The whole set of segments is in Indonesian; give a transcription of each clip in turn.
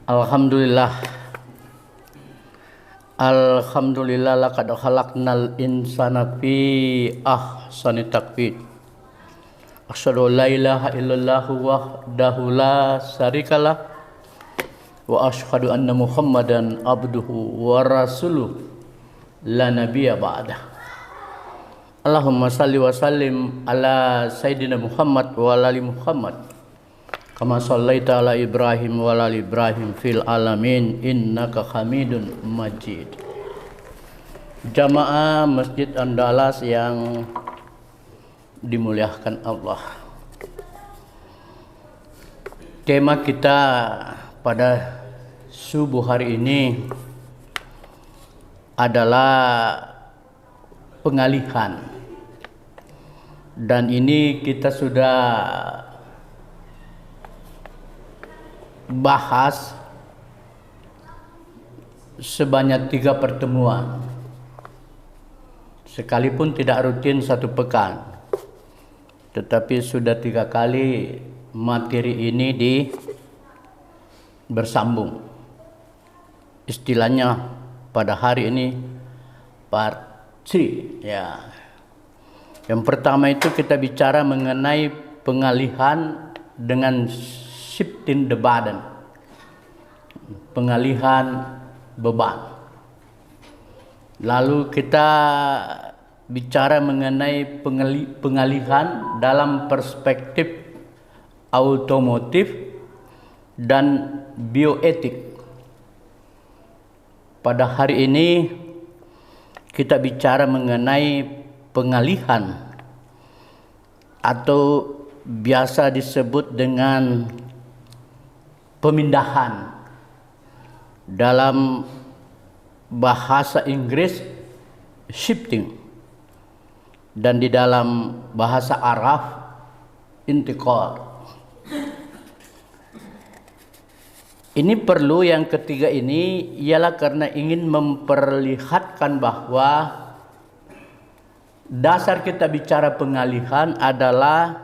Alhamdulillah. Alhamdulillah laqad khalaqnal insana fi ahsani taqwim. Asyhadu an la ilaha illallah wahdahu la syarikalah wa asyhadu anna Muhammadan abduhu wa rasuluh la nabiyya ba'dah. Allahumma salli wa sallim ala sayyidina Muhammad wa ala ali Muhammad kama shallaita ala Ibrahim wa ala ali Ibrahim fil alamin innaka Hamidun Majid. Jamaah Masjid Andalas yang dimuliakan Allah. Tema kita pada subuh hari ini adalah pengalihan. Dan ini kita sudah bahas sebanyak 3 pertemuan, sekalipun tidak rutin 1 pekan, tetapi sudah 3 kali materi ini bersambung. Istilahnya pada hari ini part 3 ya. Yang pertama itu kita bicara mengenai pengalihan dengan shifting the burden, pengalihan beban. Lalu kita bicara mengenai pengalihan dalam perspektif otomotif dan bioetik. Pada hari ini kita bicara mengenai pengalihan atau biasa disebut dengan pemindahan, dalam bahasa Inggris shifting, dan di dalam bahasa Arab intiqal. Ini perlu, yang ketiga ini ialah karena ingin memperlihatkan bahwa dasar kita bicara pengalihan adalah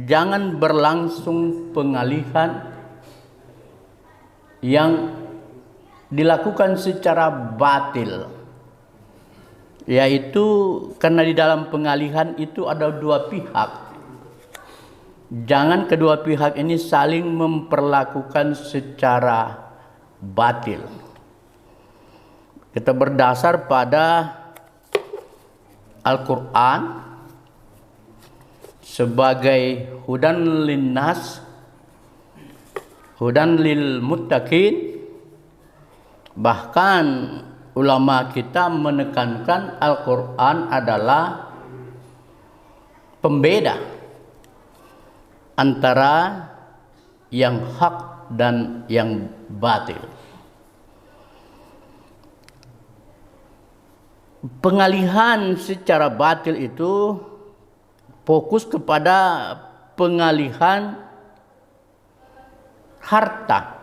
jangan berlangsung pengalihan yang dilakukan secara batil, yaitu karena di dalam pengalihan itu ada 2 pihak. Jangan kedua pihak ini saling memperlakukan secara batil. Kita berdasar pada Al-Quran sebagai hudan linnas, hudan lil muttaqin. Bahkan ulama kita menekankan Al-Quran adalah pembeda antara yang hak dan yang batil. Pengalihan secara batil itu fokus kepada pengalihan harta.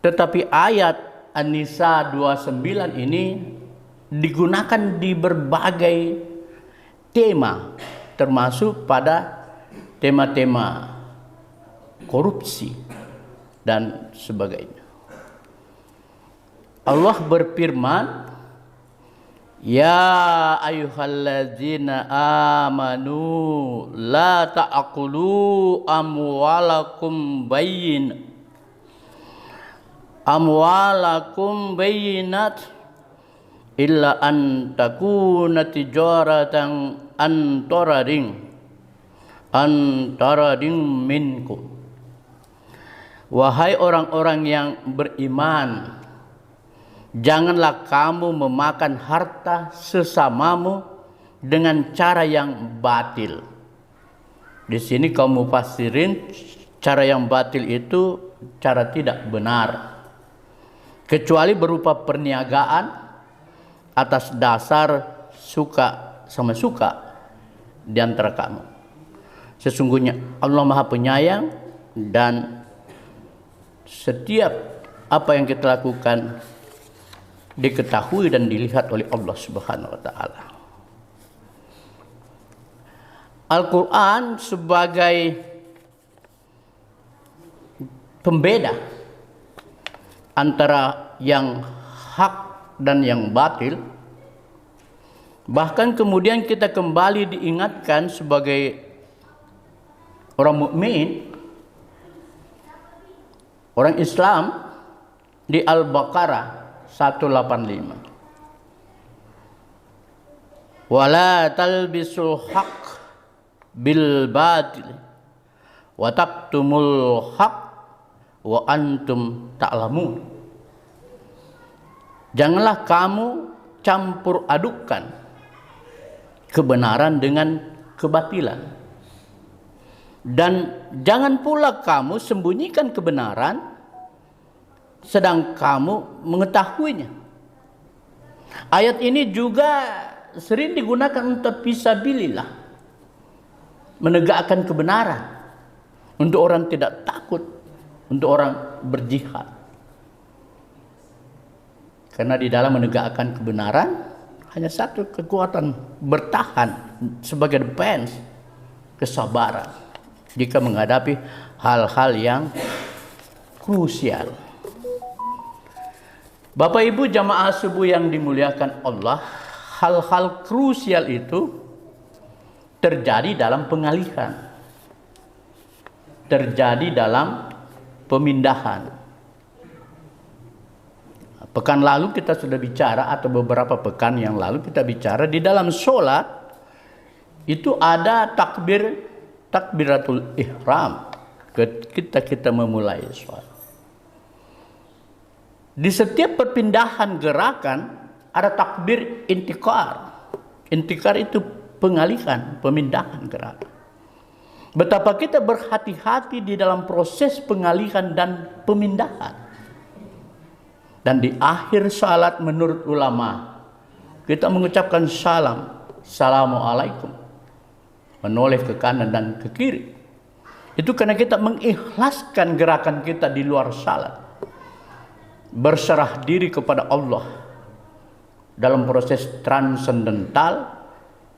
Tetapi ayat An-Nisa 29 ini digunakan di berbagai tema, termasuk pada tema-tema korupsi dan sebagainya. Allah berfirman, ya ayyuhalladzina amanu la ta'kulu amwalakum bayyinat illa an takuna tijaratan antarading minkum. Wahai orang-orang yang beriman, janganlah kamu memakan harta sesamamu dengan cara yang batil. Di sini kaum mufassirin, cara yang batil itu cara tidak benar, kecuali berupa perniagaan atas dasar suka sama suka di antara kamu. Sesungguhnya Allah Maha Penyayang, dan setiap apa yang kita lakukan diketahui dan dilihat oleh Allah Subhanahu wa taala. Al-Quran sebagai pembeda antara yang hak dan yang batil. Bahkan kemudian kita kembali diingatkan sebagai orang mukmin, orang Islam di Al-Baqarah 185. Wala talbisul haqq bil batil wa taktumul haqq wa antum ta'lamun. Janganlah kamu campur adukkan kebenaran dengan kebatilan, dan jangan pula kamu sembunyikan kebenaran sedang kamu mengetahuinya. Ayat ini juga sering digunakan untuk fisabilillah, menegakkan kebenaran, untuk orang tidak takut, untuk orang berjihad. Karena di dalam menegakkan kebenaran hanya satu kekuatan, bertahan sebagai defense, kesabaran jika menghadapi hal-hal yang krusial. Bapak Ibu jamaah subuh yang dimuliakan Allah, hal-hal krusial itu terjadi dalam pengalihan, terjadi dalam pemindahan. Pekan lalu kita sudah bicara, atau beberapa pekan yang lalu kita bicara, di dalam sholat itu ada takbiratul ihram ketika kita memulai sholat. Di setiap perpindahan gerakan ada takbir intikar. Intikar itu pengalihan, pemindahan gerakan. Betapa kita berhati-hati di dalam proses pengalihan dan pemindahan. Dan di akhir salat menurut ulama, kita mengucapkan salam, assalamualaikum, menoleh ke kanan dan ke kiri. Itu karena kita mengikhlaskan gerakan kita di luar salat, berserah diri kepada Allah dalam proses transendental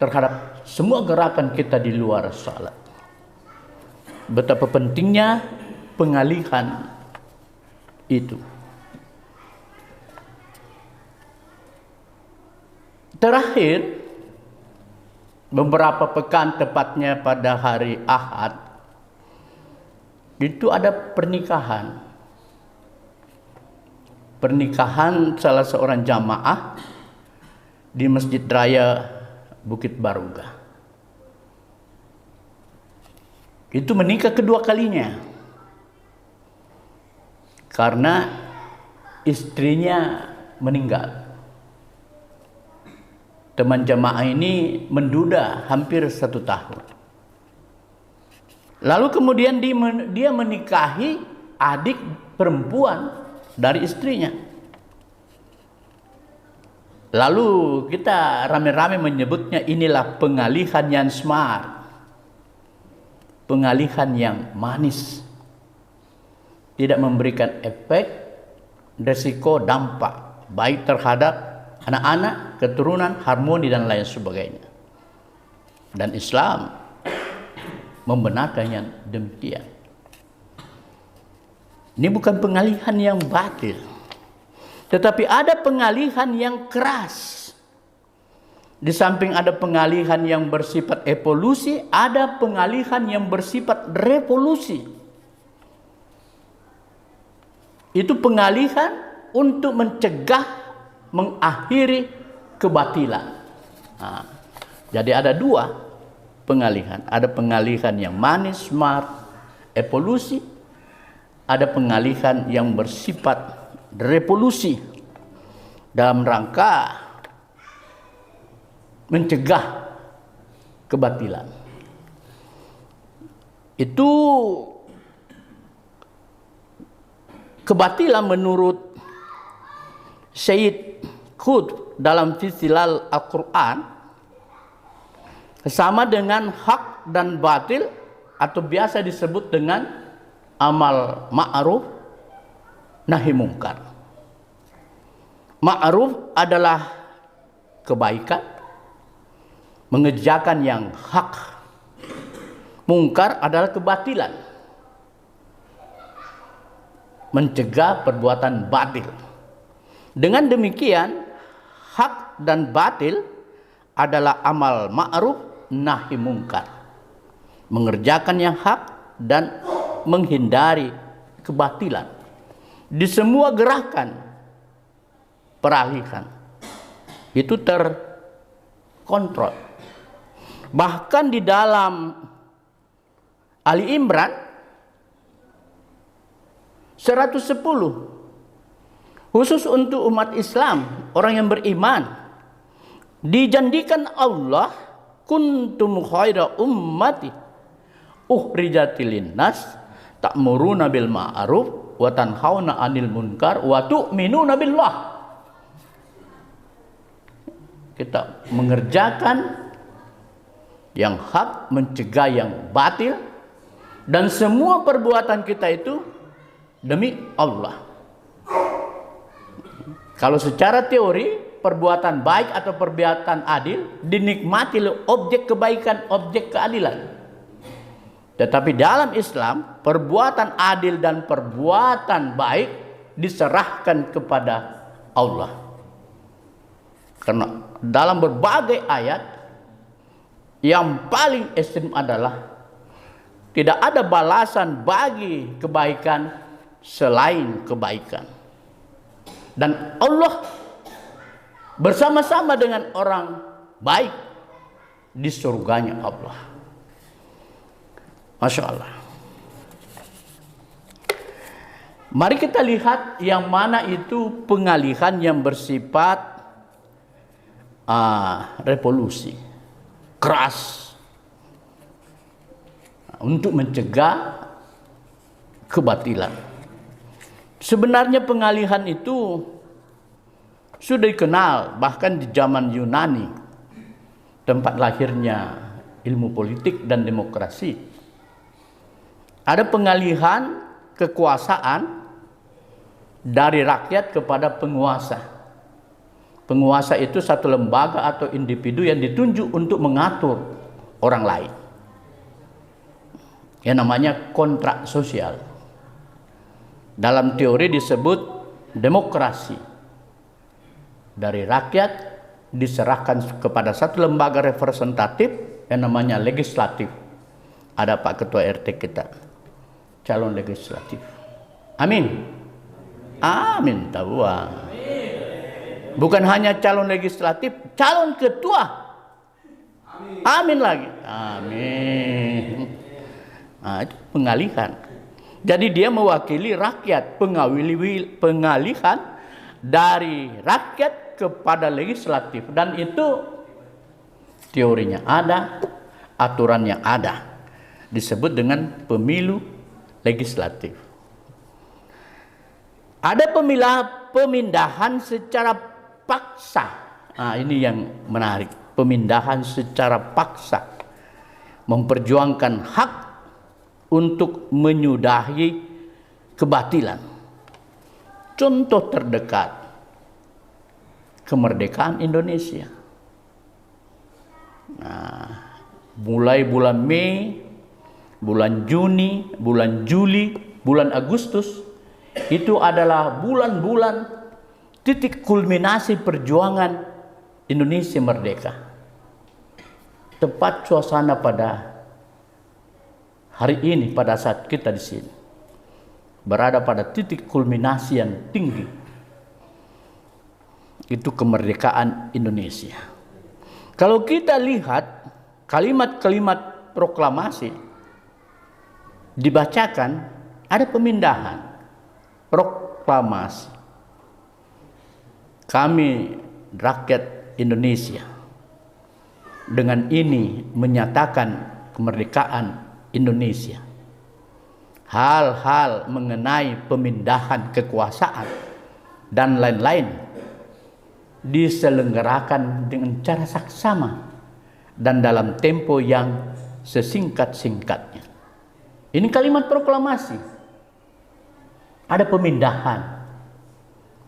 terhadap semua gerakan kita di luar salat. Betapa pentingnya pengalihan itu. Terakhir, beberapa pekan, tepatnya pada hari Ahad, itu ada pernikahan. Pernikahan salah seorang jamaah di Masjid Raya Bukit Baruga. Itu menikah kedua kalinya. Karena istrinya meninggal. Teman jamaah ini menduda hampir 1 tahun. Lalu kemudian dia menikahi adik perempuan dari istrinya. Lalu kita rame-rame menyebutnya inilah pengalihan yang smart. Pengalihan yang manis. Tidak memberikan efek, resiko, dampak baik terhadap anak-anak, keturunan, harmoni dan lain sebagainya. Dan Islam membenarkan yang demikian. Ini bukan pengalihan yang batil, tetapi ada pengalihan yang keras. Di samping ada pengalihan yang bersifat evolusi, ada pengalihan yang bersifat revolusi. Itu pengalihan untuk mencegah, mengakhiri kebatilan. Nah, jadi ada 2 pengalihan. Ada pengalihan yang manis, smart, evolusi. Ada pengalihan yang bersifat revolusi dalam rangka mencegah kebatilan. Itu kebatilan menurut Syed Qutb dalam Fisilal Al-Quran sama dengan hak dan batil, atau biasa disebut dengan amal ma'ruf nahi mungkar. Ma'ruf adalah kebaikan, mengerjakan yang hak. Mungkar adalah kebatilan. mencegah perbuatan batil. Dengan demikian, hak dan batil adalah amal ma'ruf nahi mungkar. Mengerjakan yang hak dan menghindari kebatilan. Di semua gerakan peralihan itu terkontrol. Bahkan di dalam Ali Imran 110, khusus untuk umat Islam, orang yang beriman, dijanjikan Allah, kuntum khaira ummati ukhrijatil linnas ta'muruna bil ma'ruf wa tanhauna 'anil munkar wa tu'minuna billah. Kita mengerjakan yang hak, mencegah yang batil, dan semua perbuatan kita itu demi Allah. Kalau secara teori, perbuatan baik atau perbuatan adil dinikmati oleh objek kebaikan, objek keadilan. Tetapi dalam Islam, perbuatan adil dan perbuatan baik diserahkan kepada Allah. Karena dalam berbagai ayat, yang paling ekstrim adalah tidak ada balasan bagi kebaikan selain kebaikan. Dan Allah bersama-sama dengan orang baik di surganya Allah. Masya Allah. Mari kita lihat yang mana itu pengalihan yang bersifat revolusi keras untuk mencegah kebatilan. Sebenarnya pengalihan itu sudah dikenal bahkan di zaman Yunani, tempat lahirnya ilmu politik dan demokrasi. Ada pengalihan kekuasaan dari rakyat kepada penguasa. Penguasa itu satu lembaga atau individu yang ditunjuk untuk mengatur orang lain. Yang namanya kontrak sosial. Dalam teori disebut demokrasi. Dari rakyat diserahkan kepada satu lembaga representatif yang namanya legislatif. Ada Pak Ketua RT kita, calon legislatif. Amin. Amin. Tawa. Bukan hanya calon legislatif, calon ketua. Amin lagi. Amin. Nah, itu pengalihan. Jadi dia mewakili rakyat, pengalihan dari rakyat kepada legislatif, dan itu teorinya ada, aturannya ada. Disebut dengan pemilu legislatif. Ada pemindahan secara paksa. Nah, ini yang menarik. Pemindahan secara paksa. Memperjuangkan hak untuk menyudahi kebatilan. Contoh terdekat, kemerdekaan Indonesia. Nah, mulai bulan Mei, bulan Juni, bulan Juli, bulan Agustus, itu adalah bulan-bulan titik kulminasi perjuangan Indonesia merdeka. Tepat suasana pada hari ini, pada saat kita di sini berada pada titik kulminasi yang tinggi, itu kemerdekaan Indonesia. Kalau kita lihat kalimat-kalimat proklamasi dibacakan, ada pemindahan proklamasi. Kami rakyat Indonesia dengan ini menyatakan kemerdekaan Indonesia. Hal-hal mengenai pemindahan kekuasaan dan lain-lain diselenggarakan dengan cara saksama dan dalam tempo yang sesingkat-singkatnya. Ini kalimat proklamasi. Ada pemindahan,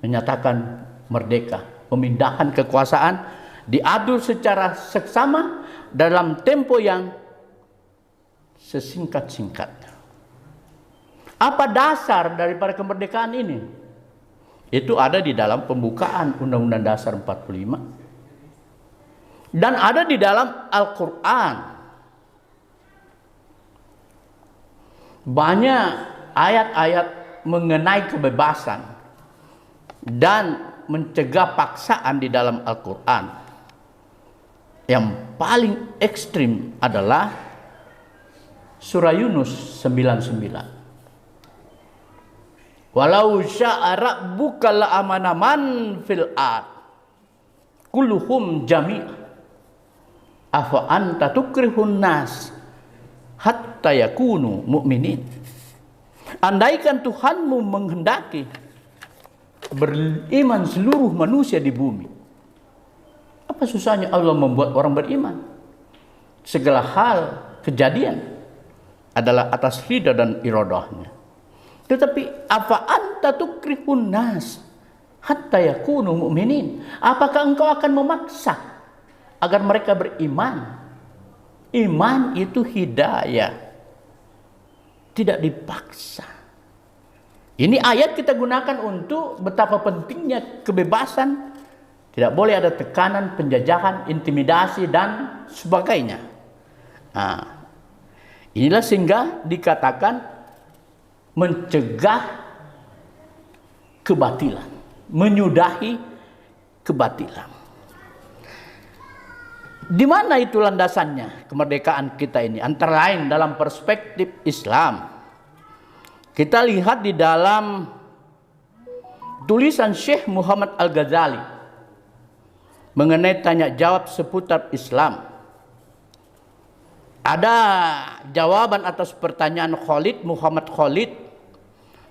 menyatakan merdeka. Pemindahan kekuasaan diatur secara seksama dalam tempo yang sesingkat-singkatnya. Apa dasar daripada kemerdekaan ini? Itu ada di dalam pembukaan Undang-Undang Dasar 45 dan ada di dalam Al-Quran. Banyak ayat-ayat mengenai kebebasan dan mencegah paksaan di dalam Al-Quran. Yang paling ekstrim adalah surah Yunus 99. Walau sya'a rabbuka la'amana man fil ard kulluhum jami'an afa anta tukrihun nas hatta yakunu mu'minin. Andaikan Tuhanmu menghendaki beriman seluruh manusia di bumi, apa susahnya Allah membuat orang beriman? Segala hal kejadian adalah atas ridha dan iradahnya. Tetapi apa anta tukrihun nas hatta yakunu mu'minin? Apakah engkau akan memaksa agar mereka beriman? Iman itu hidayah, tidak dipaksa. Ini ayat kita gunakan untuk betapa pentingnya kebebasan. Tidak boleh ada tekanan, penjajahan, intimidasi dan sebagainya. Nah, inilah sehingga dikatakan mencegah kebatilan, menyudahi kebatilan. Di mana itu landasannya kemerdekaan kita ini? Antara lain dalam perspektif Islam. Kita lihat di dalam tulisan Syekh Muhammad Al-Ghazali mengenai tanya jawab seputar Islam. Ada jawaban atas pertanyaan Muhammad Khalid,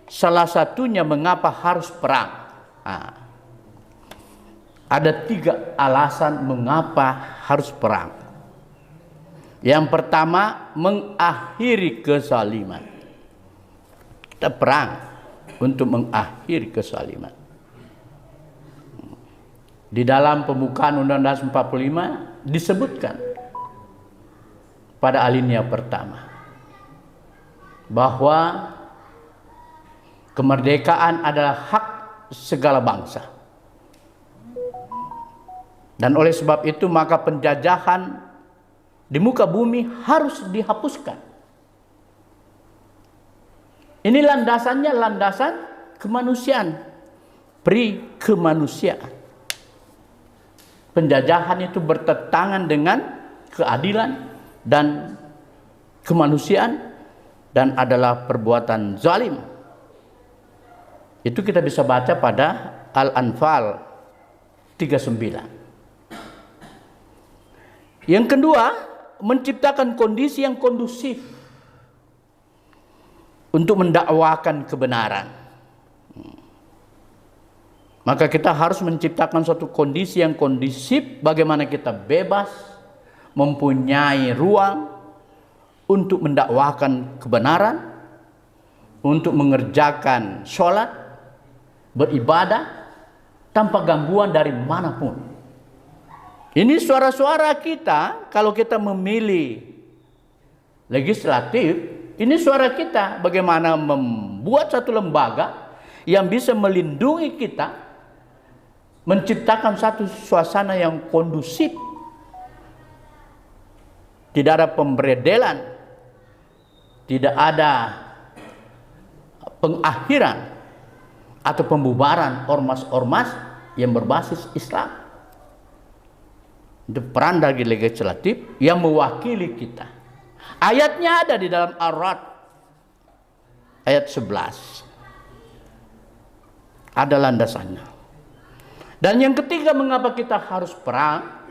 salah satunya mengapa harus perang. Nah, ada 3 alasan mengapa harus perang. Yang pertama, mengakhiri kezaliman. Kita perang untuk mengakhiri kezaliman. Di dalam pembukaan Undang-Undang 45 disebutkan pada alinea pertama bahwa kemerdekaan adalah hak segala bangsa. Dan oleh sebab itu maka penjajahan di muka bumi harus dihapuskan. Ini landasannya landasan kemanusiaan, pri kemanusiaan. Penjajahan itu bertentangan dengan keadilan dan kemanusiaan dan adalah perbuatan zalim. Itu kita bisa baca pada Al-Anfal 39. Yang kedua, menciptakan kondisi yang kondusif untuk mendakwakan kebenaran. Maka kita harus menciptakan suatu kondisi yang kondusif bagaimana kita bebas, mempunyai ruang untuk mendakwakan kebenaran, untuk mengerjakan sholat, beribadah tanpa gangguan dari manapun. Ini suara-suara kita kalau kita memilih legislatif, ini suara kita bagaimana membuat satu lembaga yang bisa melindungi kita, menciptakan satu suasana yang kondusif. Tidak ada pemberedelan, tidak ada pengakhiran atau pembubaran ormas-ormas yang berbasis Islam. Itu peran dari legislatif yang mewakili kita. Ayatnya ada di dalam Ar-Ra'd ayat 11. Ada landasannya. Dan yang ketiga mengapa kita harus perang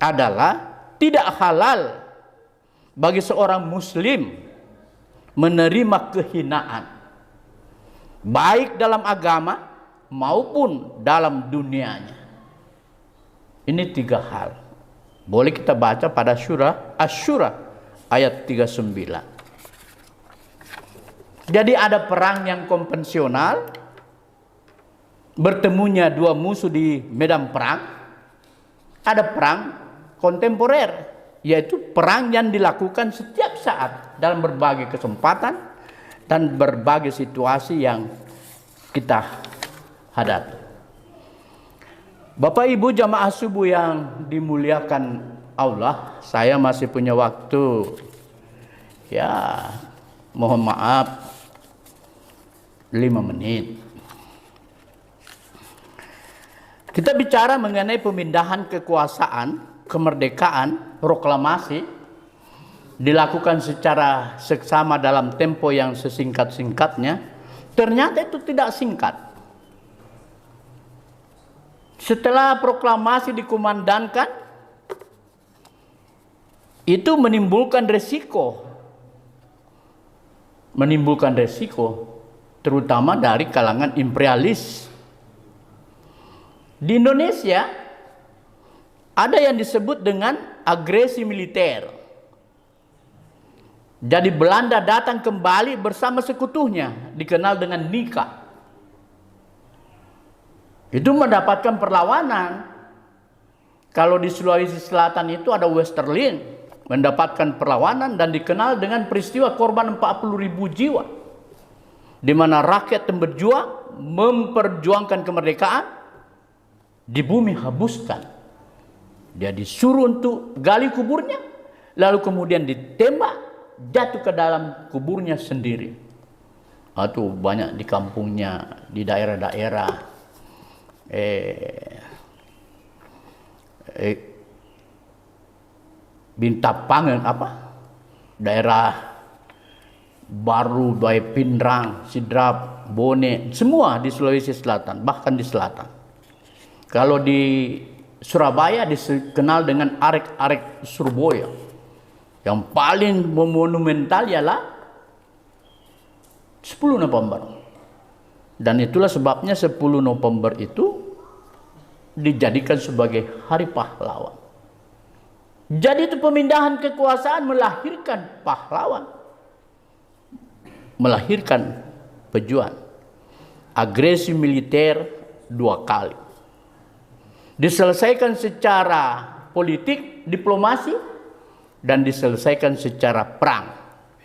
adalah tidak halal bagi seorang muslim menerima kehinaan baik dalam agama maupun dalam dunianya. Ini 3 hal. Boleh kita baca pada surah Asy-Syura ayat 39. Jadi ada perang yang konvensional, bertemunya 2 musuh di medan perang. Ada perang kontemporer, yaitu perang yang dilakukan setiap saat dalam berbagai kesempatan dan berbagai situasi yang kita hadapi. Bapak Ibu jamaah subuh yang dimuliakan Allah, saya masih punya waktu, ya mohon maaf, 5 menit. Kita bicara mengenai pemindahan kekuasaan, kemerdekaan, proklamasi dilakukan secara seksama dalam tempo yang sesingkat-singkatnya. Ternyata itu tidak singkat. Setelah proklamasi dikumandangkan, itu menimbulkan resiko terutama dari kalangan imperialis. Di Indonesia ada yang disebut dengan agresi militer. Jadi Belanda datang kembali bersama sekutunya, dikenal dengan Nika. Itu mendapatkan perlawanan. Kalau di Sulawesi Selatan itu ada Westerlin, mendapatkan perlawanan dan dikenal dengan peristiwa korban 40.000 jiwa. Di mana rakyat yang berjuang, memperjuangkan kemerdekaan, di bumi habuskan. Dia disuruh untuk gali kuburnya, lalu kemudian ditembak, jatuh ke dalam kuburnya sendiri. Itu banyak di kampungnya, di daerah-daerah Bintapangan daerah Baru, Dai Pindrang, Sidrap, Bone, semua di Sulawesi Selatan, bahkan di selatan. Kalau di Surabaya dikenal dengan Arek-Arek Surabaya. Yang paling monumental ialah 10 November. Dan itulah sebabnya 10 November itu dijadikan sebagai hari pahlawan. Jadi itu pemindahan kekuasaan melahirkan pahlawan. Melahirkan pejuang. Agresi militer 2 kali. Diselesaikan secara politik, diplomasi, dan diselesaikan secara perang.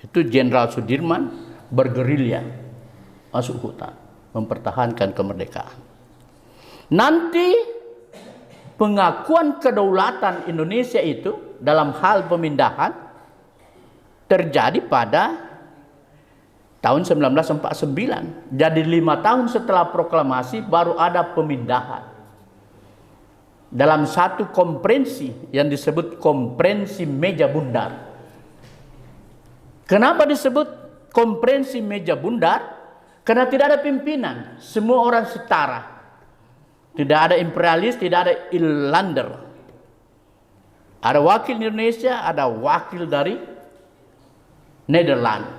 Itu Jenderal Sudirman bergerilya masuk hutan, mempertahankan kemerdekaan. Nanti pengakuan kedaulatan Indonesia itu dalam hal pemindahan terjadi pada tahun 1949. Jadi 5 tahun setelah proklamasi baru ada pemindahan. Dalam satu konferensi yang disebut konferensi meja bundar. Kenapa disebut konferensi meja bundar? Karena tidak ada pimpinan, semua orang setara. Tidak ada imperialis, tidak ada islander. Ada wakil Indonesia, ada wakil dari Nederland.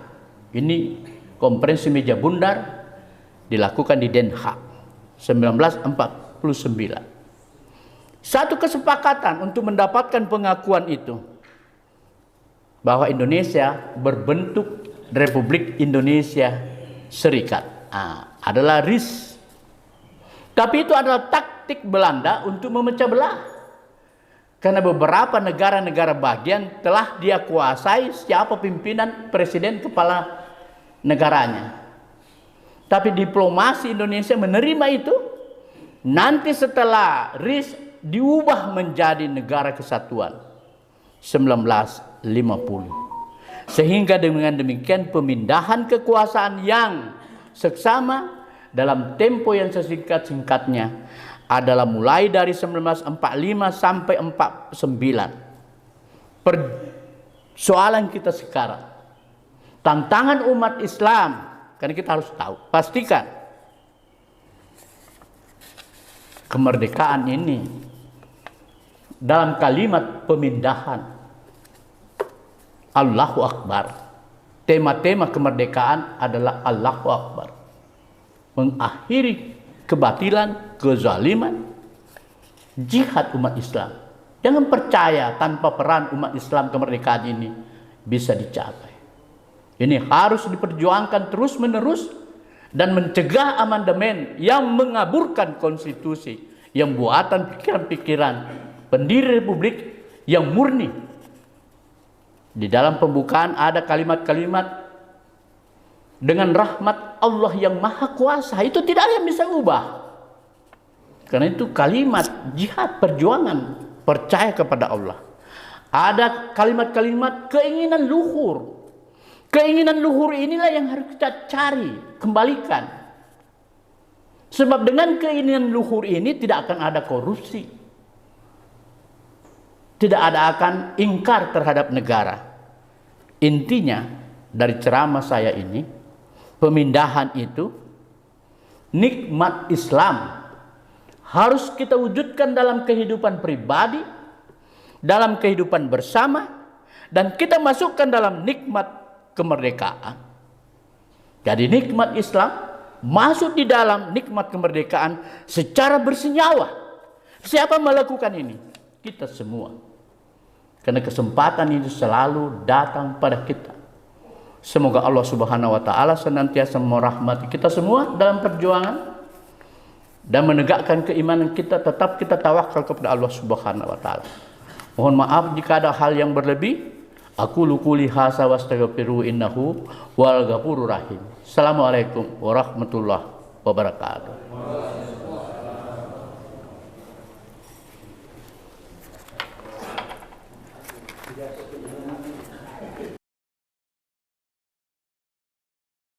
Ini konferensi meja bundar dilakukan di Den Haag 1949. Satu kesepakatan untuk mendapatkan pengakuan itu bahwa Indonesia berbentuk Republik Indonesia Serikat. Adalah RIS. Tapi itu adalah taktik Belanda untuk memecah belah. Karena beberapa negara-negara bagian telah dia kuasai siapa pimpinan presiden kepala negaranya. Tapi diplomasi Indonesia menerima itu. Nanti setelah RIS diubah menjadi negara kesatuan 1950. Sehingga dengan demikian pemindahan kekuasaan yang seksama dalam tempo yang sesingkat-singkatnya adalah mulai dari 1945 sampai 49. Persoalan kita sekarang, tantangan umat Islam, karena kita harus tahu, pastikan kemerdekaan ini dalam kalimat pemindahan Allahu Akbar. Tema-tema kemerdekaan adalah Allahu Akbar. Mengakhiri kebatilan, kezaliman, jihad umat Islam. Jangan percaya tanpa peran umat Islam kemerdekaan ini bisa dicapai. Ini harus diperjuangkan terus-menerus dan mencegah amandemen yang mengaburkan konstitusi, yang buatan pikiran-pikiran pendiri republik yang murni. Di dalam pembukaan ada kalimat-kalimat dengan rahmat Allah yang maha kuasa, itu tidak ada yang bisa ubah. Karena itu kalimat jihad, perjuangan, percaya kepada Allah. Ada kalimat-kalimat keinginan luhur. Keinginan luhur inilah yang harus kita cari, kembalikan. Sebab dengan keinginan luhur ini tidak akan ada korupsi. Tidak ada akan ingkar terhadap negara. Intinya dari ceramah saya ini, pemindahan itu, nikmat Islam harus kita wujudkan dalam kehidupan pribadi, dalam kehidupan bersama, dan kita masukkan dalam nikmat kemerdekaan. Jadi nikmat Islam masuk di dalam nikmat kemerdekaan secara bersenyawa. Siapa melakukan ini? Kita semua. Karena kesempatan ini selalu datang pada kita. Semoga Allah Subhanahu wa taala senantiasa merahmati kita semua dalam perjuangan dan menegakkan keimanan kita, tetap kita tawakal kepada Allah Subhanahu wa taala. Mohon maaf jika ada hal yang berlebih. Aku lukuli hasa wastaghfiru innahu wal ghafurur rahim. Assalamualaikum warahmatullahi wabarakatuh.